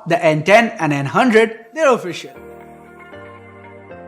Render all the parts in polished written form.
the N10 and N100, they're official.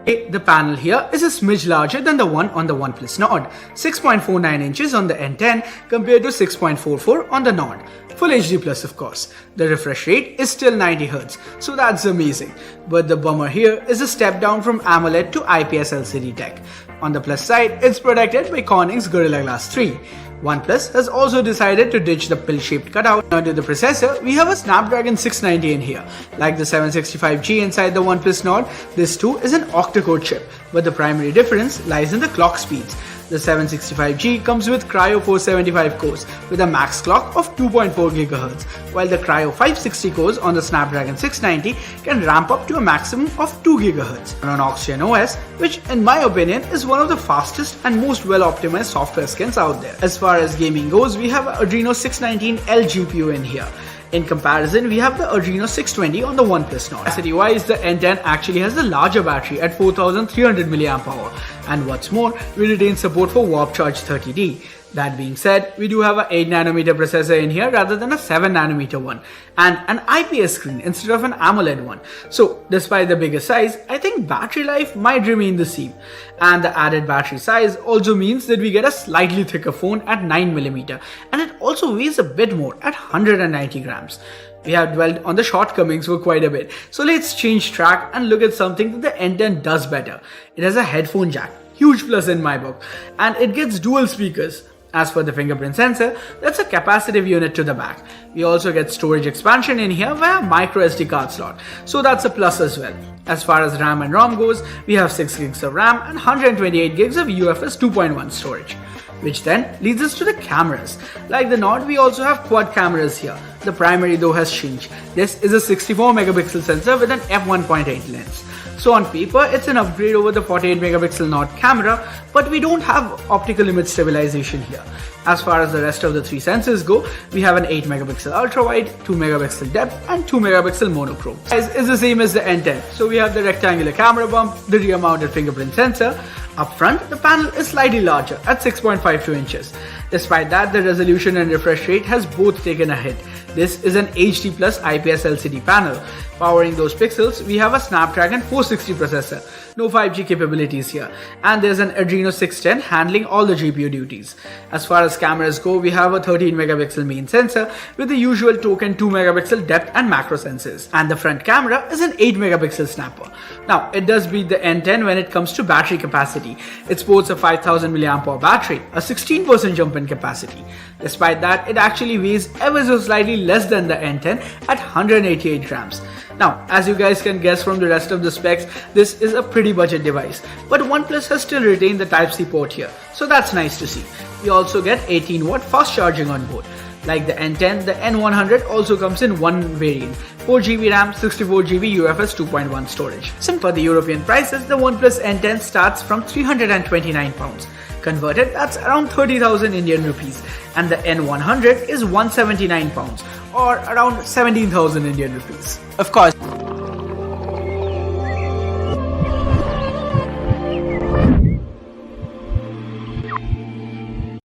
The panel here is a smidge larger than the one on the OnePlus Nord, 6.49 inches on the N10 compared to 6.44 on the Nord. Full HD Plus of course. The refresh rate is still 90Hz, so that's amazing. But the bummer here is a step down from AMOLED to IPS LCD tech. On the plus side, it's protected by Corning's Gorilla Glass 3. OnePlus has also decided to ditch the pill-shaped cutout. Under the processor, we have a Snapdragon 690 in here. Like the 765G inside the OnePlus Nord, this too is an octa-core chip, but the primary difference lies in the clock speeds. The 765G comes with Cryo 475 cores with a max clock of 2.4 GHz, while the Cryo 560 cores on the Snapdragon 690 can ramp up to a maximum of 2 GHz on Oxygen OS, which in my opinion is one of the fastest and most well-optimized software skins out there. As far as gaming goes, we have an Adreno 619L GPU in here. In comparison, we have the Adreno 620 on the OnePlus Nord. Capacity-wise, the N10 actually has a larger battery at 4300 mAh, and what's more, we retain support for Warp Charge 30D. That being said, we do have an 8nm processor in here rather than a 7nm one, and an IPS screen instead of an AMOLED one. So despite the bigger size, I think battery life might remain the same. And the added battery size also means that we get a slightly thicker phone at 9mm, and it also weighs a bit more at 190 grams. We have dwelled on the shortcomings for quite a bit, so let's change track and look at something that the N10 does better. It has a headphone jack, huge plus in my book, and it gets dual speakers. As for the fingerprint sensor, that's a capacitive unit to the back. We also get storage expansion in here via micro SD card slot, so that's a plus as well. As far as RAM and ROM goes, we have 6 gigs of RAM and 128 gigs of UFS 2.1 storage. Which then leads us to the cameras. Like the Nord, we also have quad cameras here. The primary though has changed. This is a 64 megapixel sensor with an f1.8 lens. So on paper, it's an upgrade over the 48 megapixel Nord camera, but we don't have optical image stabilization here. As far as the rest of the three sensors go, we have an 8 megapixel ultra wide, 2 megapixel depth and 2 megapixel monochrome. Size is the same as the N10. So we have the rectangular camera bump, the rear mounted fingerprint sensor. Up front, the panel is slightly larger at 6.52 inches. Despite that, the resolution and refresh rate has both taken a hit. This is an HD Plus IPS LCD panel. Powering those pixels, we have a Snapdragon 460 processor. No 5G capabilities here. And there's an Adreno 610 handling all the GPU duties. As far as cameras go, we have a 13 megapixel main sensor with the usual token 2 megapixel depth and macro sensors. And the front camera is an 8 megapixel snapper. Now, it does beat the N10 when it comes to battery capacity. It sports a 5000 mAh battery, a 16% jump in capacity. Despite that, it actually weighs ever so slightly less than the N10 at 188 grams. Now, as you guys can guess from the rest of the specs, this is a pretty budget device, but OnePlus has still retained the Type-C port here, so that's nice to see. We also get 18-watt fast charging on board. Like the N10, the N100 also comes in one variant, 4GB RAM, 64GB UFS 2.1 storage. So for the European prices, the OnePlus N10 starts from £329. Converted, that's around 30,000 Indian rupees, and the N100 is £179 or around 17,000 Indian rupees. Of course,